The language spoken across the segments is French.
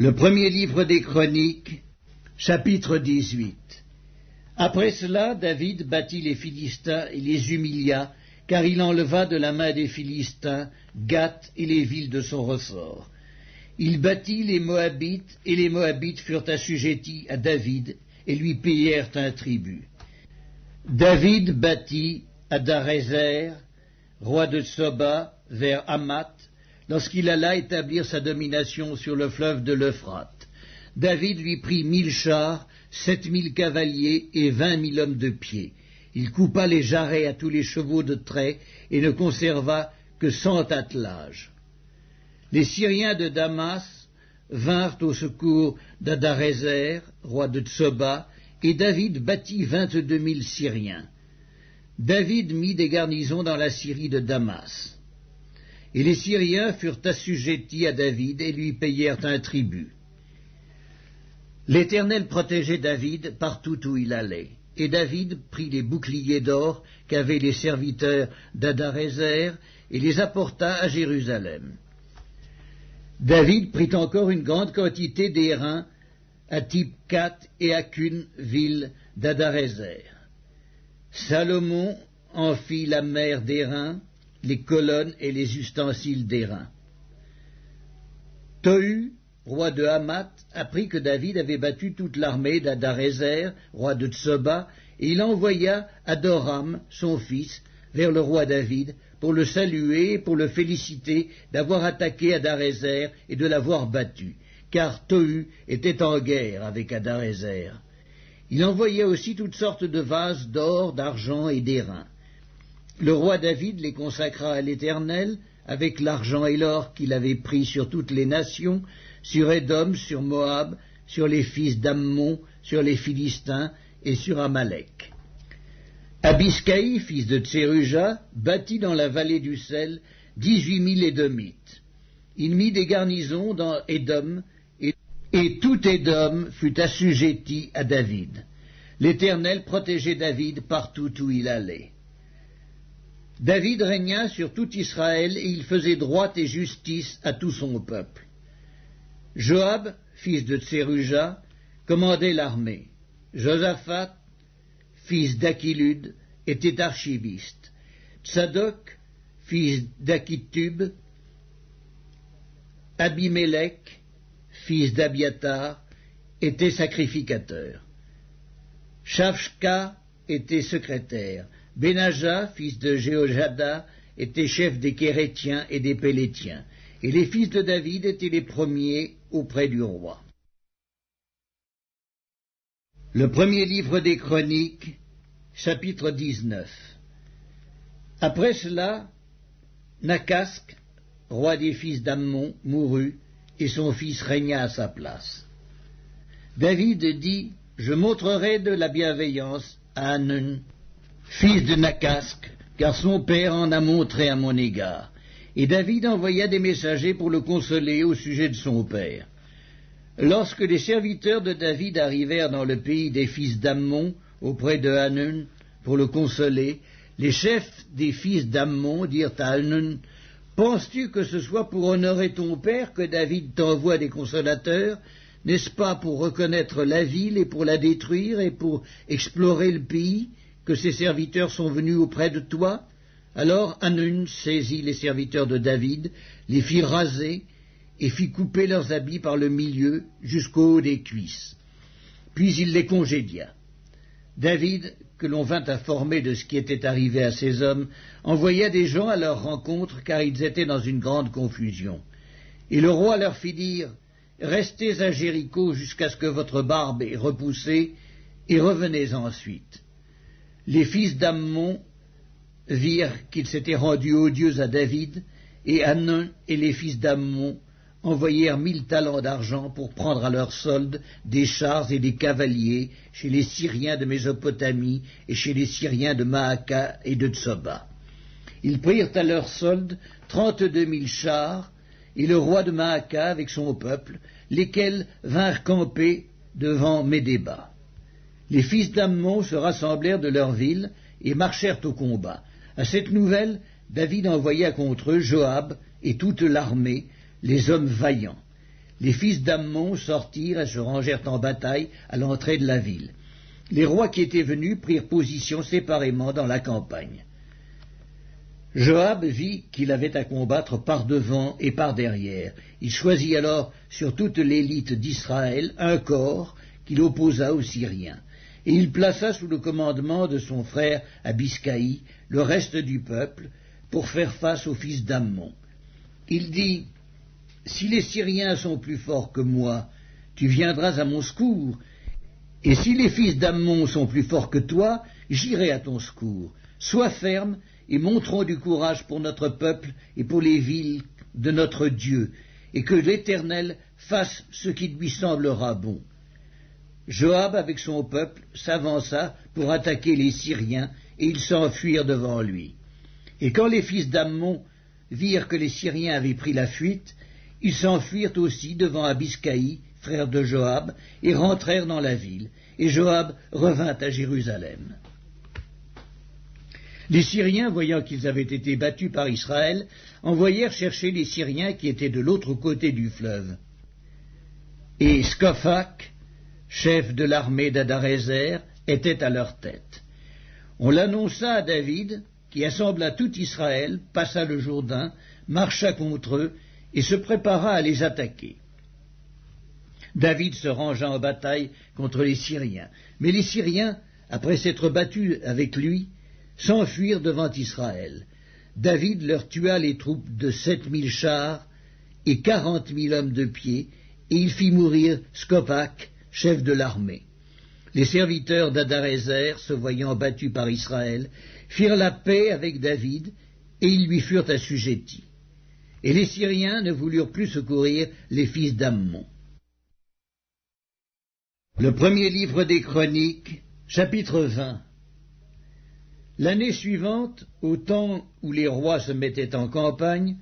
Le premier livre des Chroniques, chapitre 18. Après cela, David battit les Philistins et les humilia, car il enleva de la main des Philistins Gath et les villes de son ressort. Il battit les Moabites, et les Moabites furent assujettis à David, et lui payèrent un tribut. David battit Hadarézer, roi de Tsoba, vers Hamath, lorsqu'il alla établir sa domination sur le fleuve de l'Euphrate. David lui prit 1000 chars, 7000 cavaliers et 20 000 hommes de pied. Il coupa les jarrets à tous les chevaux de trait et ne conserva que 100 attelages. Les Syriens de Damas vinrent au secours d'Hadarézer, roi de Tsoba, et David battit 22 000 Syriens. David mit des garnisons dans la Syrie de Damas. Et les Syriens furent assujettis à David et lui payèrent un tribut. L'Éternel protégeait David partout où il allait, et David prit les boucliers d'or qu'avaient les serviteurs d'Hadarézer et les apporta à Jérusalem. David prit encore une grande quantité d'airain à Tipcat et à Cune, ville d'Hadarézer. Salomon en fit la mer d'airain, les colonnes et les ustensiles d'airain. Tohu, roi de Hamath, apprit que David avait battu toute l'armée d'Hadarézer, roi de Tsoba, et il envoya Adoram, son fils, vers le roi David, pour le saluer et pour le féliciter d'avoir attaqué Hadarézer et de l'avoir battu, car Tohu était en guerre avec Hadarézer. Il envoya aussi toutes sortes de vases d'or, d'argent et d'airain. Le roi David les consacra à l'Éternel, avec l'argent et l'or qu'il avait pris sur toutes les nations, sur Édom, sur Moab, sur les fils d'Ammon, sur les Philistins et sur Amalek. Abiscaï, fils de Tseruja, bâtit dans la vallée du sel 18 000 Édomites. Il mit des garnisons dans Édom, et tout Édom fut assujetti à David. L'Éternel protégeait David partout où il allait. David régna sur tout Israël, et il faisait droit et justice à tout son peuple. Joab, fils de Tseruja, commandait l'armée. Josaphat, fils d'Achilud, était archiviste. Tsadok, fils d'Achitub, Abimélec, fils d'Abiatar, était sacrificateur. Shavshka était secrétaire. Benaja, fils de Jéhojada, était chef des Kérétiens et des Pélétiens. Et les fils de David étaient les premiers auprès du roi. Le premier livre des Chroniques, chapitre 19. Après cela, Nakasc, roi des fils d'Ammon, mourut, et son fils régna à sa place. David dit, « Je montrerai de la bienveillance à Hanun, fils de Nakasc, car son père en a montré à mon égard. » Et David envoya des messagers pour le consoler au sujet de son père. Lorsque les serviteurs de David arrivèrent dans le pays des fils d'Ammon, auprès de Hanun, pour le consoler, les chefs des fils d'Ammon dirent à Hanun, « Penses-tu que ce soit pour honorer ton père que David t'envoie des consolateurs? N'est-ce pas pour reconnaître la ville et pour la détruire et pour explorer le pays que ces serviteurs sont venus auprès de toi ?» Alors Hanun saisit les serviteurs de David, les fit raser et fit couper leurs habits par le milieu jusqu'au haut des cuisses. Puis il les congédia. David, que l'on vint informer de ce qui était arrivé à ces hommes, envoya des gens à leur rencontre, car ils étaient dans une grande confusion. Et le roi leur fit dire, « Restez à Jéricho jusqu'à ce que votre barbe ait repoussé, et revenez ensuite. » Les fils d'Ammon virent qu'ils s'étaient rendus odieux à David, et Hanun et les fils d'Ammon envoyèrent 1000 talents d'argent pour prendre à leur solde des chars et des cavaliers chez les Syriens de Mésopotamie et chez les Syriens de Maaka et de Tsoba. Ils prirent à leur solde 32 000 chars, et le roi de Maaka avec son peuple, lesquels vinrent camper devant Médéba. Les fils d'Ammon se rassemblèrent de leur ville et marchèrent au combat. À cette nouvelle, David envoya contre eux Joab et toute l'armée, les hommes vaillants. les fils d'Ammon sortirent et se rangèrent en bataille à l'entrée de la ville. Les rois qui étaient venus prirent position séparément dans la campagne. Joab vit qu'il avait à combattre par devant et par derrière. Il choisit alors sur toute l'élite d'Israël un corps qu'il opposa aux Syriens, et il plaça sous le commandement de son frère Abiscaï le reste du peuple pour faire face aux fils d'Ammon. Il dit: « Si les Syriens sont plus forts que moi, tu viendras à mon secours, et si les fils d'Ammon sont plus forts que toi, j'irai à ton secours. Sois ferme et montrons du courage pour notre peuple et pour les villes de notre Dieu, et que l'Éternel fasse ce qui lui semblera bon. » Joab, avec son peuple, s'avança pour attaquer les Syriens, et ils s'enfuirent devant lui. Et quand les fils d'Ammon virent que les Syriens avaient pris la fuite, ils s'enfuirent aussi devant Abiscaï, frère de Joab, et rentrèrent dans la ville, et Joab revint à Jérusalem. Les Syriens, voyant qu'ils avaient été battus par Israël, envoyèrent chercher les Syriens qui étaient de l'autre côté du fleuve. Et Scophak, chef de l'armée d'Adarézer, était à leur tête. On l'annonça à David, qui assembla tout Israël, passa le Jourdain, marcha contre eux, et se prépara à les attaquer. David se rangea en bataille contre les Syriens, mais les Syriens, après s'être battus avec lui, s'enfuirent devant Israël. David leur tua les troupes de 7000 chars et 40 000 hommes de pied, et il fit mourir Scophak, chef de l'armée. Les serviteurs d'Adarézer, se voyant battus par Israël, firent la paix avec David, et ils lui furent assujettis. Et les Syriens ne voulurent plus secourir les fils d'Ammon. Le premier livre des Chroniques, chapitre 20. L'année suivante, au temps où les rois se mettaient en campagne,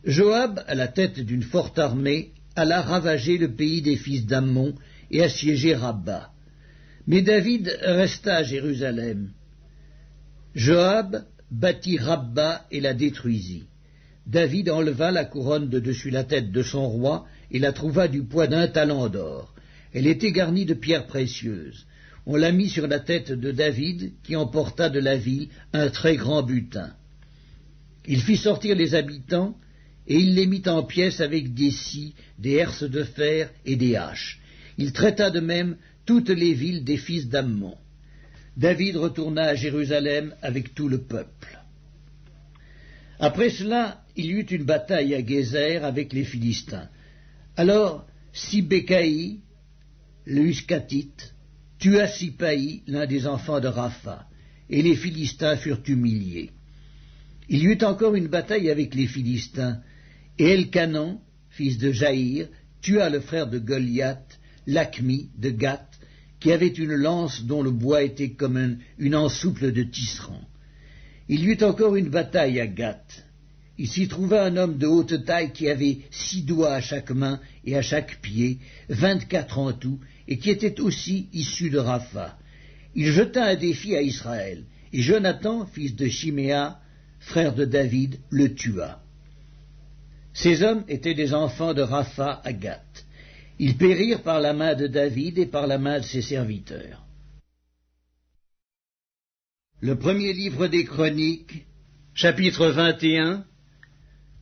Joab, à la tête d'une forte armée, alla ravager le pays des fils d'Ammon et assiéger Rabba. Mais David resta à Jérusalem. Joab bâtit Rabba et la détruisit. David enleva la couronne de dessus la tête de son roi et la trouva du poids d'1 talent d'or. Elle était garnie de pierres précieuses. On la mit sur la tête de David, qui emporta de la ville un très grand butin. Il fit sortir les habitants, et il les mit en pièces avec des scies, des herses de fer et des haches. Il traita de même toutes les villes des fils d'Ammon. David retourna à Jérusalem avec tout le peuple. Après cela, il y eut une bataille à Gézer avec les Philistins. Alors Sibécaï, le Huskatite, tua Sipaï, l'un des enfants de Rapha, et les Philistins furent humiliés. Il y eut encore une bataille avec les Philistins, et Elkanan, fils de Jaïr, tua le frère de Goliath, Lakmi de Gath, qui avait une lance dont le bois était comme une ensouple de tisserand. Il y eut encore une bataille à Gath. Il s'y trouva un homme de haute taille qui avait 6 doigts à chaque main et à chaque pied, 24 en tout, et qui était aussi issu de Rapha. Il jeta un défi à Israël, et Jonathan, fils de Chiméa, frère de David, le tua. Ces hommes étaient des enfants de Rapha à Gath. Ils périrent par la main de David et par la main de ses serviteurs. Le premier livre des Chroniques, chapitre 21.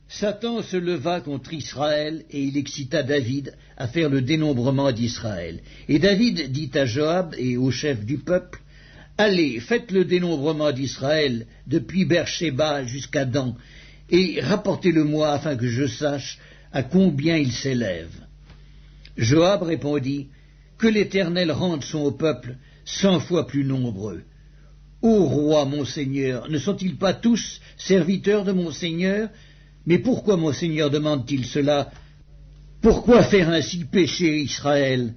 Satan se leva contre Israël, et il excita David à faire le dénombrement d'Israël. Et David dit à Joab et aux chefs du peuple: « Allez, faites le dénombrement d'Israël depuis Beersheba jusqu'à Dan, et rapportez-le-moi afin que je sache à combien il s'élève. » Joab répondit: « Que l'Éternel rende son peuple 100 fois plus nombreux. Ô roi, mon Seigneur, ne sont-ils pas tous serviteurs de mon Seigneur? Mais pourquoi mon Seigneur demande-t-il cela? Pourquoi faire ainsi pécher Israël? »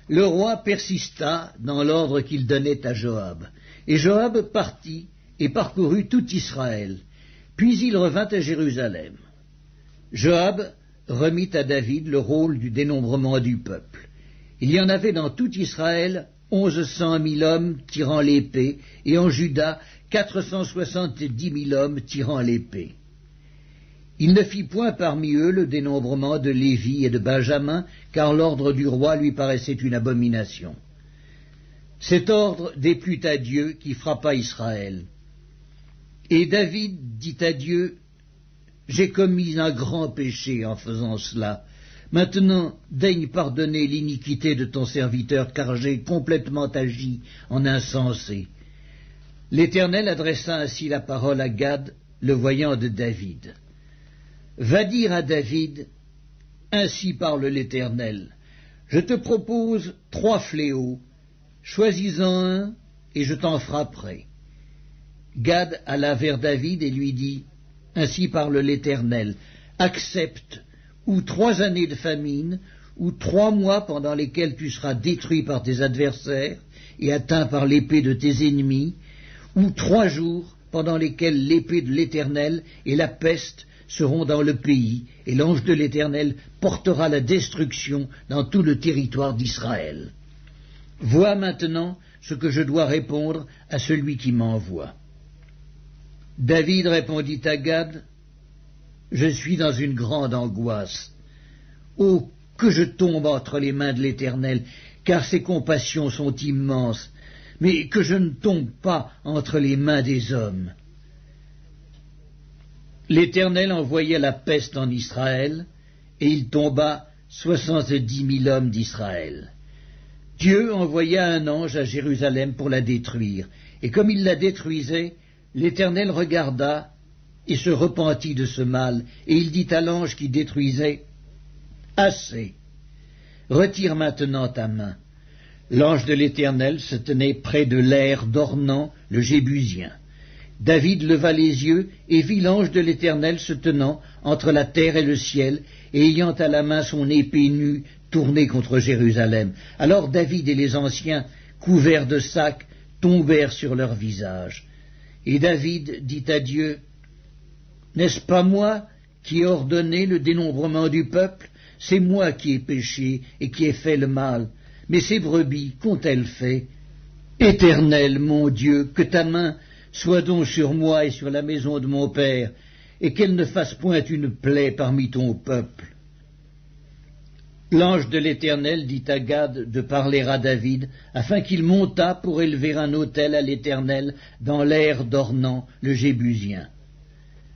Le roi persista dans l'ordre qu'il donnait à Joab. Et Joab partit et parcourut tout Israël. Puis il revint à Jérusalem. Joab remit à David le rôle du dénombrement du peuple. Il y en avait dans tout Israël 1100 000 hommes tirant l'épée, et en Juda 470 000 hommes tirant l'épée. Il ne fit point parmi eux le dénombrement de Lévi et de Benjamin, car l'ordre du roi lui paraissait une abomination. Cet ordre déplut à Dieu qui frappa Israël. Et David dit à Dieu, « J'ai commis un grand péché en faisant cela. Maintenant, daigne pardonner l'iniquité de ton serviteur, car j'ai complètement agi en insensé. » L'Éternel adressa ainsi la parole à Gad, le voyant de David. « Va dire à David, ainsi parle l'Éternel, je te propose 3 fléaux, choisis-en un, et je t'en frapperai. » Gad alla vers David et lui dit, « Ainsi parle l'Éternel, accepte ou 3 années de famine, ou 3 mois pendant lesquels tu seras détruit par tes adversaires et atteint par l'épée de tes ennemis, ou 3 jours pendant lesquels l'épée de l'Éternel et la peste seront dans le pays, et l'ange de l'Éternel portera la destruction dans tout le territoire d'Israël. Vois maintenant ce que je dois répondre à celui qui m'envoie. » David répondit à Gad, « Je suis dans une grande angoisse. Oh, que je tombe entre les mains de l'Éternel, car ses compassions sont immenses, mais que je ne tombe pas entre les mains des hommes. » L'Éternel envoya la peste en Israël, et il tomba 70 000 hommes d'Israël. Dieu envoya un ange à Jérusalem pour la détruire, et comme il la détruisait, l'Éternel regarda et se repentit de ce mal, et il dit à l'ange qui détruisait, « Assez, retire maintenant ta main. » L'ange de l'Éternel se tenait près de l'aire d'Ornan, le Jébusien. David leva les yeux et vit l'ange de l'Éternel se tenant entre la terre et le ciel, et ayant à la main son épée nue tournée contre Jérusalem. Alors David et les anciens, couverts de sacs, tombèrent sur leur visage. Et David dit à Dieu, « N'est-ce pas moi qui ai ordonné le dénombrement du peuple? C'est moi qui ai péché et qui ai fait le mal. Mais ces brebis, qu'ont-elles fait? Éternel, mon Dieu, que ta main soit donc sur moi et sur la maison de mon père, et qu'elle ne fasse point une plaie parmi ton peuple. » L'ange de l'Éternel dit à Gad de parler à David, afin qu'il montât pour élever un autel à l'Éternel dans l'aire d'Ornan, le Jébusien.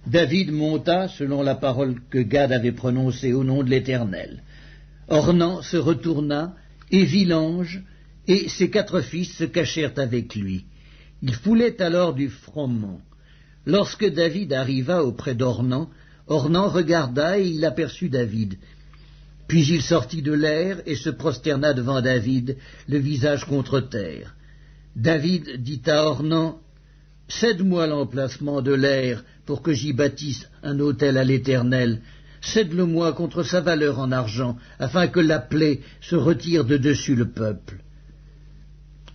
David monta selon la parole que Gad avait prononcée au nom de l'Éternel. Ornan se retourna et vit l'ange, et ses 4 fils se cachèrent avec lui. Il foulait alors du froment. Lorsque David arriva auprès d'Ornan, Ornan regarda et il aperçut David. Puis il sortit de l'aire et se prosterna devant David, le visage contre terre. David dit à Ornan, « Cède-moi l'emplacement de l'aire pour que j'y bâtisse un autel à l'Éternel. Cède-le-moi contre sa valeur en argent, afin que la plaie se retire de dessus le peuple. »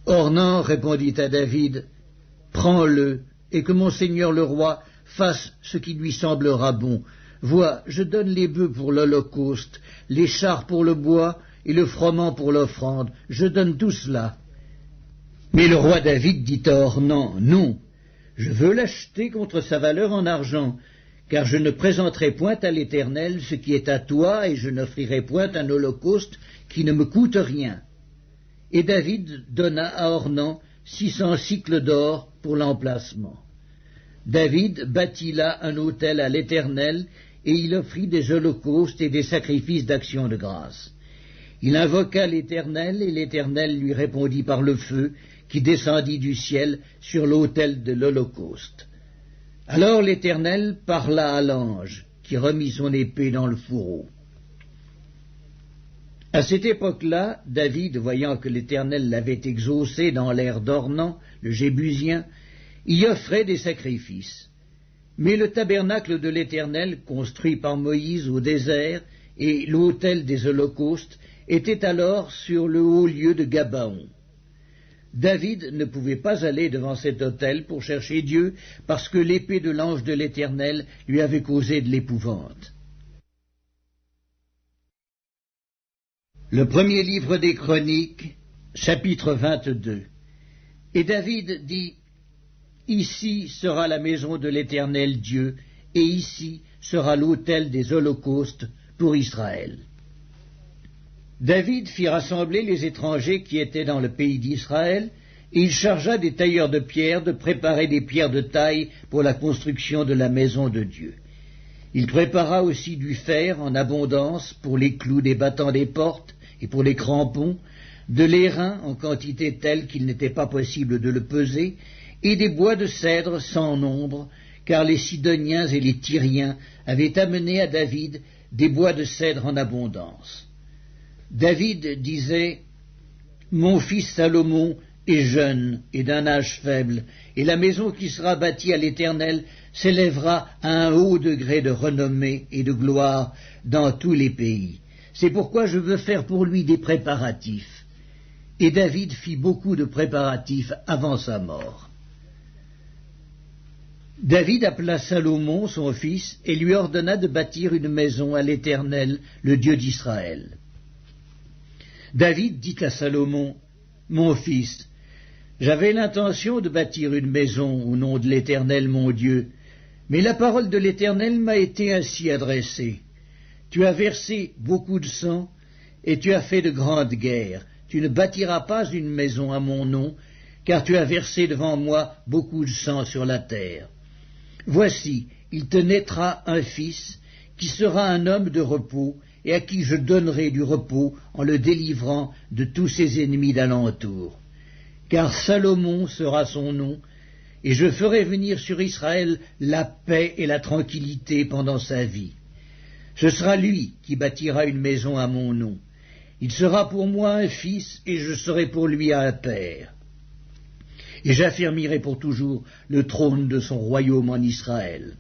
Ornan répondit à David, « Prends-le, et que mon seigneur le roi fasse ce qui lui semblera bon. Vois, je donne les bœufs pour l'holocauste, les chars pour le bois et le froment pour l'offrande. Je donne tout cela. » Mais le roi David dit à Ornan, « Non, je veux l'acheter contre sa valeur en argent, car je ne présenterai point à l'Éternel ce qui est à toi, et je n'offrirai point un holocauste qui ne me coûte rien. » Et David donna à Ornan 600 cycles d'or pour l'emplacement. David bâtit là un autel à l'Éternel, et il offrit des holocaustes et des sacrifices d'action de grâce. Il invoqua l'Éternel, et l'Éternel lui répondit par le feu qui descendit du ciel sur l'autel de l'holocauste. Alors l'Éternel parla à l'ange, qui remit son épée dans le fourreau. À cette époque-là, David, voyant que l'Éternel l'avait exaucé dans l'aire d'Ornan, le Jébusien, y offrait des sacrifices. Mais le tabernacle de l'Éternel, construit par Moïse au désert, et l'autel des holocaustes, étaient alors sur le haut lieu de Gabaon. David ne pouvait pas aller devant cet autel pour chercher Dieu, parce que l'épée de l'ange de l'Éternel lui avait causé de l'épouvante. Le premier livre des Chroniques, chapitre 22. Et David dit, « Ici sera la maison de l'Éternel Dieu, et ici sera l'autel des holocaustes pour Israël. David fit rassembler les étrangers qui étaient dans le pays d'Israël, et il chargea des tailleurs de pierre de préparer des pierres de taille pour la construction de la maison de Dieu. Il prépara aussi du fer en abondance pour les clous des battants des portes et pour les crampons, de l'airain en quantité telle qu'il n'était pas possible de le peser, et des bois de cèdre sans nombre, car les Sidoniens et les Tyriens avaient amené à David des bois de cèdre en abondance. David disait « Mon fils Salomon est jeune et d'un âge faible, et la maison qui sera bâtie à l'Éternel s'élèvera à un haut degré de renommée et de gloire dans tous les pays. C'est pourquoi je veux faire pour lui des préparatifs. » Et David fit beaucoup de préparatifs avant sa mort. David appela Salomon, son fils, et lui ordonna de bâtir une maison à l'Éternel, le Dieu d'Israël. David dit à Salomon, « Mon fils, j'avais l'intention de bâtir une maison au nom de l'Éternel mon Dieu, mais la parole de l'Éternel m'a été ainsi adressée. Tu as versé beaucoup de sang, et tu as fait de grandes guerres. Tu ne bâtiras pas une maison à mon nom, car tu as versé devant moi beaucoup de sang sur la terre. Voici, il te naîtra un fils, qui sera un homme de repos, et à qui je donnerai du repos en le délivrant de tous ses ennemis d'alentour. Car Salomon sera son nom, et je ferai venir sur Israël la paix et la tranquillité pendant sa vie. Ce sera lui qui bâtira une maison à mon nom. Il sera pour moi un fils, et je serai pour lui un père. Et j'affermirai pour toujours le trône de son royaume en Israël.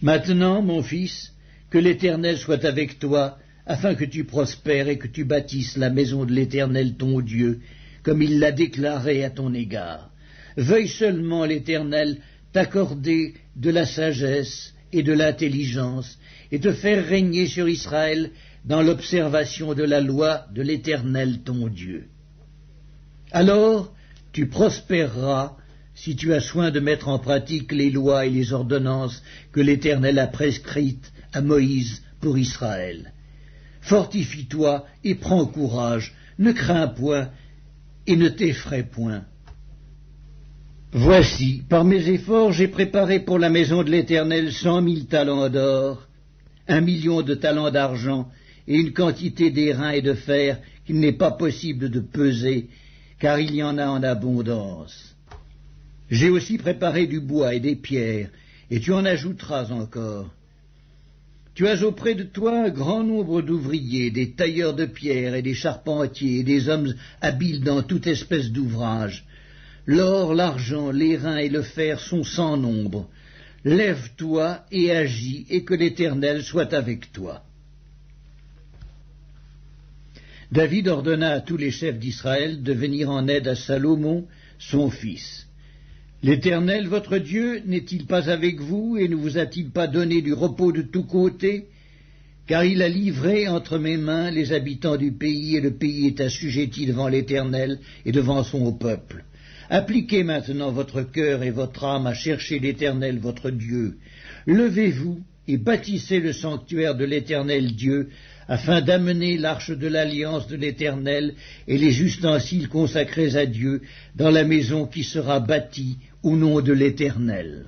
Maintenant, mon fils, que l'Éternel soit avec toi, afin que tu prospères et que tu bâtisses la maison de l'Éternel ton Dieu, comme il l'a déclaré à ton égard. Veuille seulement l'Éternel t'accorder de la sagesse et de l'intelligence, et te faire régner sur Israël dans l'observation de la loi de l'Éternel ton Dieu. Alors tu prospéreras si tu as soin de mettre en pratique les lois et les ordonnances que l'Éternel a prescrites à Moïse pour Israël. Fortifie-toi et prends courage, ne crains point et ne t'effraie point. Voici, par mes efforts, j'ai préparé pour la maison de l'Éternel 100 000 talents d'or, 1 million de talents d'argent et une quantité d'airain et de fer qu'il n'est pas possible de peser, car il y en a en abondance. J'ai aussi préparé du bois et des pierres, et tu en ajouteras encore. Tu as auprès de toi un grand nombre d'ouvriers, des tailleurs de pierre et des charpentiers, et des hommes habiles dans toute espèce d'ouvrage. L'or, l'argent, l'airain et le fer sont sans nombre. Lève-toi et agis, et que l'Éternel soit avec toi. David ordonna à tous les chefs d'Israël de venir en aide à Salomon, son fils. L'Éternel, votre Dieu, n'est-il pas avec vous et ne vous a-t-il pas donné du repos de tous côtés? Car il a livré entre mes mains les habitants du pays, et le pays est assujetti devant l'Éternel et devant son peuple. Appliquez maintenant votre cœur et votre âme à chercher l'Éternel, votre Dieu. Levez-vous et bâtissez le sanctuaire de l'Éternel Dieu, afin d'amener l'arche de l'alliance de l'Éternel et les ustensiles consacrés à Dieu dans la maison qui sera bâtie au nom de l'Éternel.